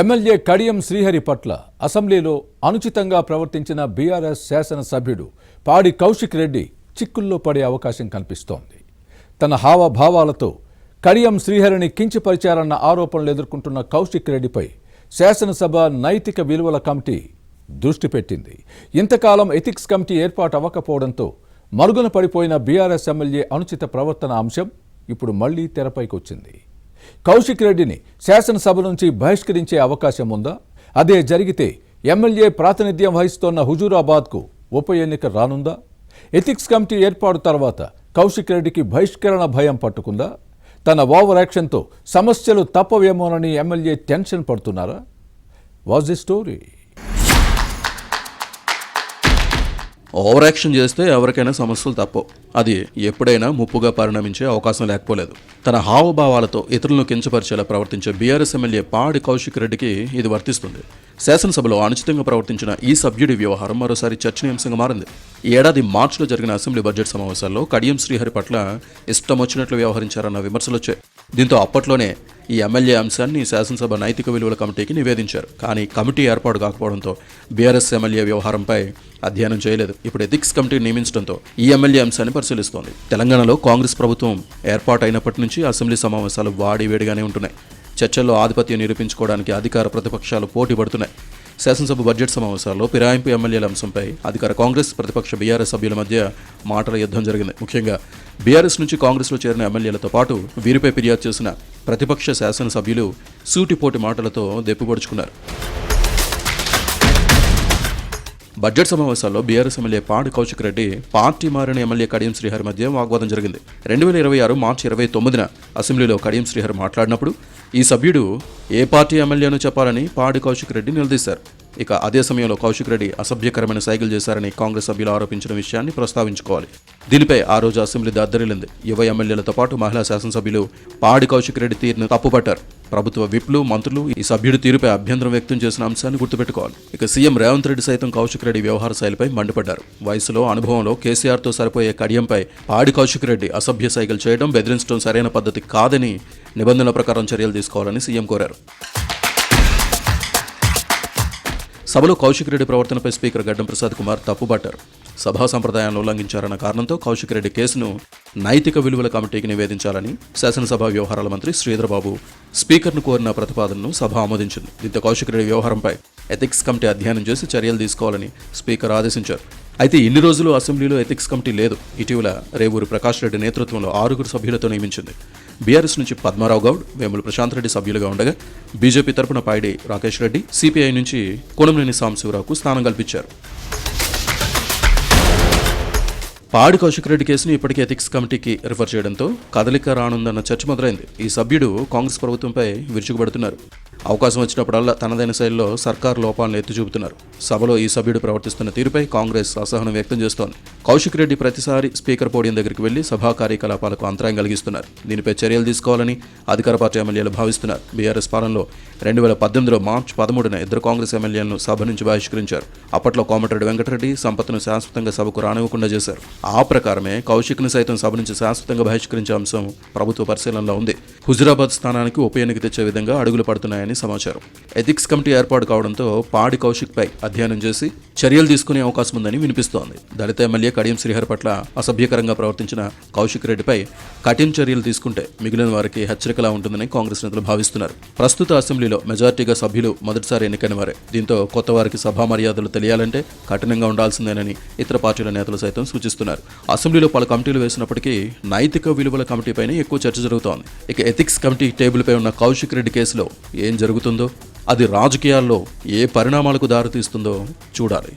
MLA Kadiyam Srihari పట్ల అసెంబ్లీలో అనుచితంగా ప్రవర్తించిన బీఆర్ఎస్ శాసనసభ్యుడు పాడి కౌశిక్ రెడ్డి చిక్కుల్లో పడే అవకాశం కనిపిస్తోంది. తన హావభావాలతో కడియం శ్రీహరిని కించపరిచారన్న ఆరోపణలు ఎదుర్కొంటున్న కౌశిక్ రెడ్డిపై శాసనసభ నైతిక విలువల కమిటీ దృష్టి పెట్టింది. ఇంతకాలం ఎథిక్స్ కమిటీ ఏర్పాటు అవ్వకపోవడంతో మరుగున పడిపోయిన బీఆర్ఎస్ ఎమ్మెల్యే అనుచిత ప్రవర్తన అంశం ఇప్పుడు మళ్లీ తెరపైకి వచ్చింది. కౌశిక్ రెడ్డిని శాసనసభ నుంచి బహిష్కరించే అవకాశం ఉందా? అదే జరిగితే ఎమ్మెల్యే ప్రాతినిధ్యం వహిస్తోన్న హుజూరాబాద్కు ఉప ఎన్నిక రానుందా? ఎథిక్స్ కమిటీ ఏర్పాటు తర్వాత కౌశిక్ రెడ్డికి బహిష్కరణ భయం పట్టుకుందా? తన ఓవర్ యాక్షన్తో సమస్యలు తప్పవేమోనని ఎమ్మెల్యే టెన్షన్ పడుతున్నారా? What's the story? Over action చేస్తే ఎవరికైనా సమస్యలు తప్పవు. అది ఎప్పుడైనా ముప్పుగా పరిణమించే అవకాశం లేకపోలేదు. తన హావభావాలతో ఇతరులను కించపరిచేలా ప్రవర్తించే బీఆర్ఎస్ ఎమ్మెల్యే పాడి కౌశిక్ రెడ్డికి ఇది వర్తిస్తుంది. శాసనసభలో అనుచితంగా ప్రవర్తించిన ఈ సభ్యుడి వ్యవహారం మరోసారి చర్చనీయాంశంగా మారింది. ఈ ఏడాది మార్చిలో జరిగిన అసెంబ్లీ బడ్జెట్ సమావేశాల్లో కడియం శ్రీహరి పట్ల ఇష్టం వచ్చినట్లు వ్యవహరించారన్న విమర్శలు వచ్చాయి. దీంతో అప్పట్లోనే ఈ ఎమ్మెల్యే అంశాన్ని శాసనసభ నైతిక విలువల కమిటీకి నివేదించారు. కానీ కమిటీ ఏర్పాటు కాకపోవడంతో బీఆర్ఎస్ ఎమ్మెల్యే వ్యవహారంపై అధ్యయనం చేయలేదు. ఇప్పుడు ఎథిక్స్ కమిటీ నియమించడంతో ఈ ఎమ్మెల్యే అంశాన్ని పరిశీలిస్తోంది. తెలంగాణలో కాంగ్రెస్ ప్రభుత్వం ఏర్పాటు అయినప్పటి నుంచి అసెంబ్లీ సమావేశాలు వాడివేడిగానే ఉంటున్నాయి. చర్చల్లో ఆధిపత్యం నిరూపించుకోవడానికి అధికార ప్రతిపక్షాలు పోటీ పడుతున్నాయి. శాసనసభ బడ్జెట్ సమావేశాల్లో ఫిరాయింపు ఎమ్మెల్యేల అంశంపై అధికార కాంగ్రెస్ ప్రతిపక్ష బీఆర్ఎస్ సభ్యుల మధ్య మాటల యుద్ధం జరిగింది. ముఖ్యంగా బీఆర్ఎస్ నుంచి కాంగ్రెస్లో చేరిన ఎమ్మెల్యేలతో పాటు వీరిపై ఫిర్యాదు చేసిన ప్రతిపక్ష శాసనసభ్యులు సూటిపోటి మాటలతో దెప్పిపొడుచుకున్నారు. బడ్జెట్ సమావేశాల్లో బీఆర్ఎస్ ఎమ్మెల్యే పాడి కౌశిక్ రెడ్డి పార్టీ మారిన ఎమ్మెల్యే కడియం శ్రీహరి మధ్య వాగ్వాదం జరిగింది. 2026 మార్చి 29న అసెంబ్లీలో కడియం శ్రీహరి మాట్లాడినప్పుడు ఈ సభ్యుడు ఏ పార్టీ ఎమ్మెల్యేను చెప్పాలని పాడి కౌశిక్ రెడ్డి నిలదీశారు. ఇక అదే సమయంలో కౌశిక్ రెడ్డి అసభ్యకరమైన సైకిల్ చేశారని కాంగ్రెస్ సభ్యులు ఆరోపించిన విషయాన్ని ప్రస్తావించుకోవాలి. దీనిపై ఆ రోజు అసెంబ్లీ దద్దరిల్లింది. యువ ఎమ్మెల్యేలతో పాటు మహిళా శాసనసభ్యులు పాడి కౌశిక్ రెడ్డి తీరును తప్పుపట్టారు. ప్రభుత్వ విప్లు, మంత్రులు ఈ సభ్యుడి తీరుపై అభ్యంతరం వ్యక్తం చేసిన అంశాన్ని గుర్తుపెట్టుకోవాలి. ఇక సీఎం రేవంత్ రెడ్డి సైతం కౌశిక్ రెడ్డి వ్యవహార శైలిపై మండిపడ్డారు. వయసులో, అనుభవంలో కేసీఆర్తో సరిపోయే కడియంపై పాడి కౌశిక్ రెడ్డి అసభ్య సైకిల్ చేయడం, బెదిరించడం సరైన పద్ధతి కాదని, నిబంధనల ప్రకారం చర్యలు తీసుకోవాలని సీఎం కోరారు. సభలో కౌశిక్ రెడ్డి ప్రవర్తనపై స్పీకర్ గడ్డం ప్రసాద్ కుమార్ తప్పుపట్టారు. సభా సంప్రదాయాలను ఉల్లంఘించారన్న కారణంతో కౌశిక్ రెడ్డి కేసును నైతిక విలువల కమిటీకి నివేదించాలని శాసనసభ వ్యవహారాల మంత్రి శ్రీధర్బాబు స్పీకర్ను కోరిన ప్రతిపాదనను సభ ఆమోదించింది. దీంతో కౌశిక్ రెడ్డి వ్యవహారంపై ఎథిక్స్ కమిటీ అధ్యయనం చేసి చర్యలు తీసుకోవాలని స్పీకర్ ఆదేశించారు. అయితే ఇన్ని రోజులు అసెంబ్లీలో ఎథిక్స్ కమిటీ లేదు. ఇటీవల రేవూరి ప్రకాష్ రెడ్డి నేతృత్వంలో 6 సభ్యులతో నియమించింది. బీఆర్ఎస్ నుంచి పద్మారావు గౌడ్, వేముల ప్రశాంత్ రెడ్డి సభ్యులుగా ఉండగా బీజేపీ తరపున పాయిడి రాకేష్ రెడ్డి, సిపిఐ నుంచి కోనంనేని సాంబశివరావుకు స్థానం కల్పించారు. పాడి కౌశిక్ రెడ్డి కేసును ఇప్పటికే ఎథిక్స్ కమిటీకి రిఫర్ చేయడంతో కదలిక రానుందన్న చర్చ మొదలైంది. ఈ సభ్యుడు కాంగ్రెస్ ప్రభుత్వంపై విరుచుకుపడుతున్నారు. అవకాశం వచ్చినప్పుడల్లా తనదైన శైలిలో సర్కారు లోపాలను ఎత్తి చూపుతున్నారు. సభలో ఈ సభ్యుడు ప్రవర్తిస్తున్న తీరుపై కాంగ్రెస్ అసహనం వ్యక్తం చేస్తోంది. కౌశిక్ రెడ్డి ప్రతిసారి స్పీకర్ పోడియం దగ్గరికి వెళ్లి సభా కార్యకలాపాలకు అంతరాయం కలిగిస్తున్నారు. దీనిపై చర్యలు తీసుకోవాలని అధికార పార్టీ ఎమ్మెల్యేలు భావిస్తున్నారు. బీఆర్ఎస్ పాలనలో 2018 మార్చి 13న 2 కాంగ్రెస్ ఎమ్మెల్యేలను సభ నుంచి బహిష్కరించారు. అప్పట్లో కోమటిరెడ్డి వెంకటరెడ్డి సంపత్ను శాశ్వతంగా సభకు రానివ్వకుండా చేశారు. ఆ ప్రకారమే కౌశిక్ను సైతం సభ నుంచి శాశ్వతంగా బహిష్కరించే అంశం ప్రభుత్వ పరిశీలనలో ఉంది. హుజూరాబాద్ స్థానానికి ఉప ఎన్నిక తెచ్చే విధంగా అడుగులు పడుతున్నాయని సమాచారం. ఎథిక్స్ కమిటీ ఏర్పాటు కావడంతో పాడి కౌశిక్ పై అధ్యయనం చేసి చర్యలు తీసుకునే అవకాశం ఉందని వినిపిస్తోంది. దళిత ఎమ్మెల్యే కడియం శ్రీహరి పట్ల అసభ్యకరంగా ప్రవర్తించిన కౌశిక్ రెడ్డిపై కఠిన చర్యలు తీసుకుంటే మిగిలిన వారికి హెచ్చరికలా ఉంటుందని కాంగ్రెస్ నేతలు భావిస్తున్నారు. ప్రస్తుత అసెంబ్లీలో మెజార్టీగా సభ్యులు మొదటిసారి ఎన్నికైన వారే. దీంతో కొత్త వారికి సభా మర్యాదలు తెలియాలంటే కఠినంగా ఉండాల్సిందేనని ఇతర పార్టీల నేతలు సైతం సూచిస్తున్నారు. అసెంబ్లీలో పలు కమిటీలు వేసినప్పటికీ నైతిక విలువల కమిటీపైనే ఎక్కువ చర్చ జరుగుతోంది. ఇక ఎథిక్స్ కమిటీ టేబుల్పై ఉన్న కౌశిక్ రెడ్డి కేసులో ఏం జరుగుతుందో, అది రాజకీయాల్లో ఏ పరిణామాలకు దారితీస్తుందో చూడాలి.